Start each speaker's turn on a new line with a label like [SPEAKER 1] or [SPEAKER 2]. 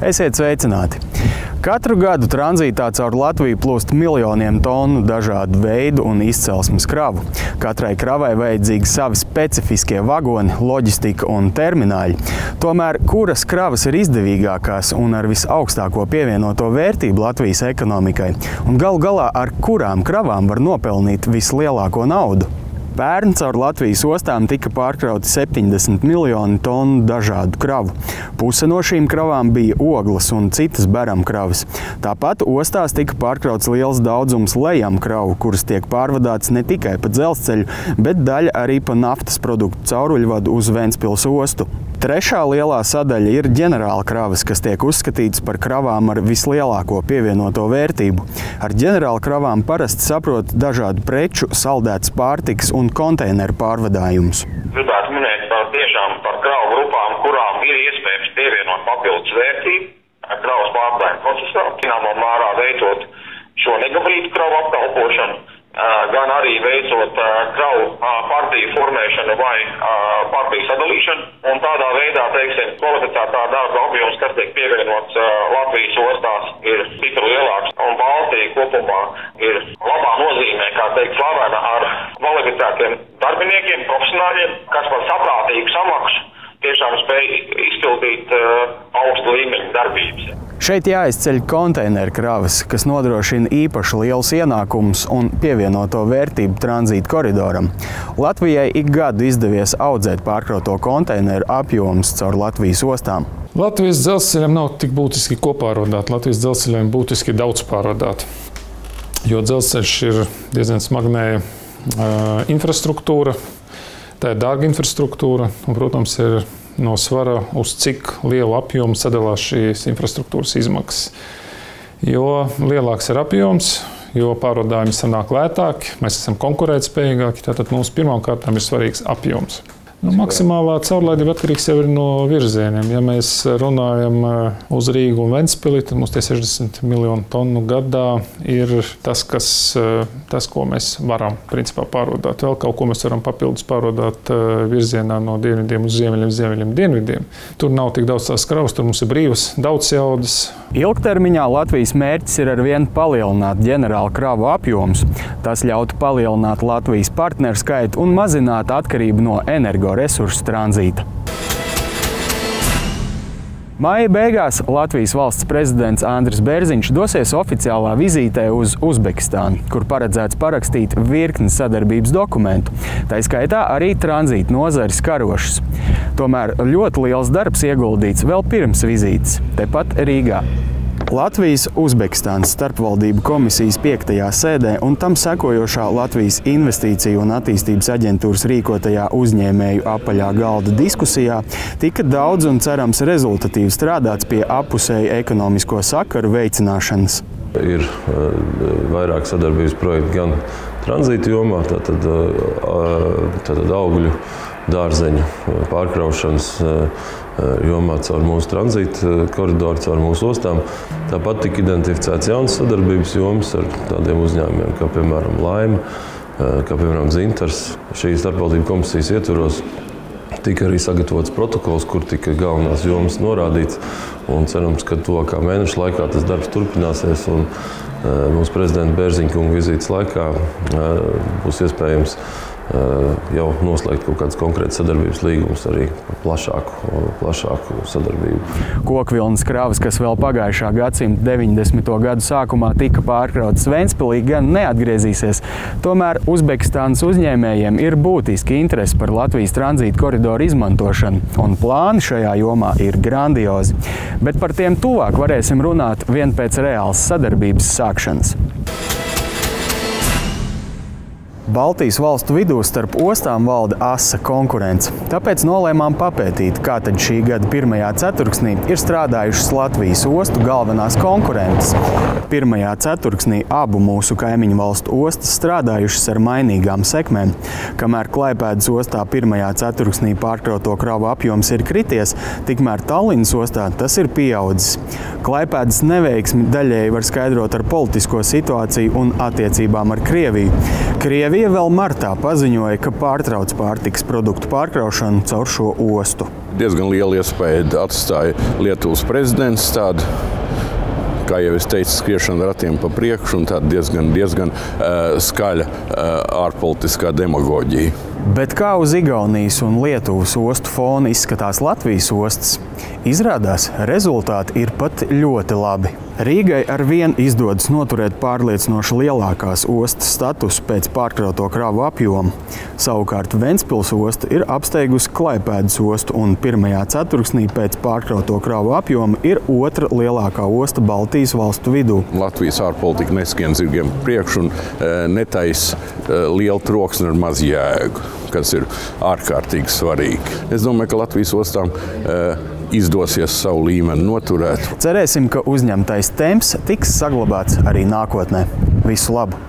[SPEAKER 1] Esiet sveicināti! Katru gadu tranzītā caur Latviju plūst miljoniem tonu dažādu veidu un izcelsmes kravu. Katrai kravai vajadzīgi savi specifiskie vagoni, loģistika un termināļi. Tomēr, kuras kravas ir izdevīgākās un ar visaugstāko pievienoto vērtību Latvijas ekonomikai? Un galu galā, ar kurām kravām var nopelnīt vislielāko naudu? Pērn caur Latvijas ostām tika pārkrauti 70 miljoni tonu dažādu kravu. Puse no šīm kravām bija ogles un citas beramkravas. Tāpat ostās tika pārkrauts liels daudzums lejamkravu, kuras tiek pārvadātas ne tikai pa dzelzceļu, bet daļa arī pa naftas produktu cauruļvadu uz Ventspils ostu. Trešā lielā sadaļa ir ģenerāla kravas, kas tiek uzskatītas par kravām ar vislielāko pievienoto vērtību. Ar ģenerāla kravām parasti saprot dažādu preču, saldētas pārtikas un konteineru pārvadājumus.
[SPEAKER 2] Gribētu minēt tiešām par kravu grupām, kurām ir iespējams pievienot papildus vērtību kravas pārvadājuma procesā, zināmā mērā veicot šo negabalītu kravu apkalpošanu, gan arī veicot kravu partiju formēšanu vai partiju sadalīšanu. Un tādā veidā, teiksim, kvalificētā darba apjoms, kas tiek pievienots Latvijas ostās, ir stipri lielāks. Un Baltija kopumā ir labā nozīmē, kā teikt, slavena ar kvalificētiem darbiniekiem, profesionāļiem, kas par saprātīgu samaksu tiešām spēj izpildīt augstu līmeņu darbības.
[SPEAKER 1] Šeit jāizceļ konteineru kravas, kas nodrošina īpaši liels ienākums un pievienoto vērtību tranzīta koridoram. Latvijai ik gadu izdevies audzēt pārkrauto konteineru apjomus caur Latvijas ostām.
[SPEAKER 3] Latvijas dzelzceļam nav tik būtiski kopārvadāt. Latvijas dzelzceļam būtiski daudz pārvadāt, jo dzelzceļš ir diezgan smagnēja infrastruktūra, tā ir dārga infrastruktūra un, protams, ir no svara, uz cik lielu apjomu sadalās šīs infrastruktūras izmaksas. Jo lielāks ir apjoms, jo pārvadājumi sanāk lētāki, mēs esam konkurētspējīgāki, tātad mums pirmām kārtām ir svarīgs apjoms. Maksimālā caurlaidība atkarīgs jau ir no virzieniem. Ja mēs runājam uz Rīgu un Ventspili, tad mums tie 60 miljonu tonu gadā ir tas, ko mēs varam principā pārvadāt. Vēl kaut ko mēs varam papildus pārvadāt virzienā no dienvidiem uz ziemeļiem, ziemeļiem, dienvidiem. Tur nav tik daudz tās kravas, tur mums ir brīvas, daudz jaudas.
[SPEAKER 1] Ilgtermiņā Latvijas mērķis ir arvien palielināt ģenerāla kravu apjomus. Tas ļautu palielināt Latvijas partneru skaitu un mazināt atkarību no energoresursu tranzīta. Maija beigās Latvijas valsts prezidents Andris Bērziņš dosies oficiālā vizītē uz Uzbekistānu, kur paredzēts parakstīt virkni sadarbības dokumentu, tā skaitā arī tranzīta nozares karošas. Tomēr ļoti liels darbs ieguldīts vēl pirms vizītes, tepat Rīgā. Latvijas Uzbekistānas starpvaldību komisijas 5. sēdē un tam sekojošā Latvijas Investīciju un attīstības aģentūras rīkotajā uzņēmēju apaļā galda diskusijā tika daudz un cerams rezultatīvi strādāts pie appusēju ekonomisko sakaru veicināšanas.
[SPEAKER 4] Ir vairāk sadarbības projekti gan tranzīta jomā, tātad augļu, dārzeņu pārkraušanas jomā caur mūsu tranzīta koridoru, caur mūsu ostām. Tāpat tika identificēts jaunas sadarbības jomas ar tādiem uzņēmumiem, kā piemēram Laima, kā piemēram Zintars. Šīs starpvaldību komisijas ietvaros tika arī sagatavots protokols, kur tika galvenās jomas norādīts. Un cerams, ka tuvākā mēneša laikā tas darbs turpināsies. Un mūsu prezidenta Bērziņa kunga vizītes laikā būs iespējams jau noslēgt kaut kādas konkrētas sadarbības līgumus arī plašāku sadarbību.
[SPEAKER 1] Kokvilnas kravas, kas vēl pagājušā gadsimta 90. gadu sākumā tika pārkrautas Ventspilī, gan neatgriezīsies. Tomēr Uzbekistānas uzņēmējiem ir būtiski interesi par Latvijas tranzīta koridoru izmantošanu, un plāni šajā jomā ir grandiozi. Bet par tiem tuvāk varēsim runāt vien pēc reālas sadarbības sākšanas. Baltijas valstu vidū starp ostām valda asa konkurence. Tāpēc nolēmām papētīt, kā tad šī gada pirmajā ceturksnī ir strādājušas Latvijas ostu galvenās konkurences. Pirmajā ceturksnī abu mūsu kaimiņu valstu ostas strādājušas ar mainīgām sekmēm. Kamēr Klaipēdas ostā pirmajā ceturksnī pārkrauto kravu apjoms ir krities, tikmēr Tallinas ostā tas ir pieaudzis. Klaipēdas neveiksmi daļēji var skaidrot ar politisko situāciju un attiecībām ar Krieviju. Krievija vēl martā paziņoja, ka pārtrauc pārtikas produktu pārkraušanu caur šo ostu.
[SPEAKER 5] diezgan liela iespēja atstāja Lietuvas prezidents tādu, kā jau es teicu, skriešana ratiem pa priekšu un tāda diezgan skaļa ārpolitiskā demagoģija.
[SPEAKER 1] Bet kā uz Igaunijas un Lietuvas ostu fona izskatās Latvijas ostas? Izrādās, rezultāti ir pat ļoti labi. Rīgai arvien izdodas noturēt pārliecinoši lielākās ostas statusu pēc pārkrauto kravu apjoma. Savukārt Ventspils osta ir apsteigusi Klaipēdas ostu un pirmajā ceturksnī pēc pārkrauto kravu apjoma ir otra lielākā osta Baltijas valstu vidū.
[SPEAKER 5] Latvijas ārpolitika neskrien zirgiem priekš un netaisa lielu troksni ar maz jēgu, kas ir ārkārtīgi svarīgi. Es domāju, ka Latvijas ostām izdosies savu līmeni noturēt.
[SPEAKER 1] Cerēsim, ka uzņemtais temps tiks saglabāts arī nākotnē. Visu labu!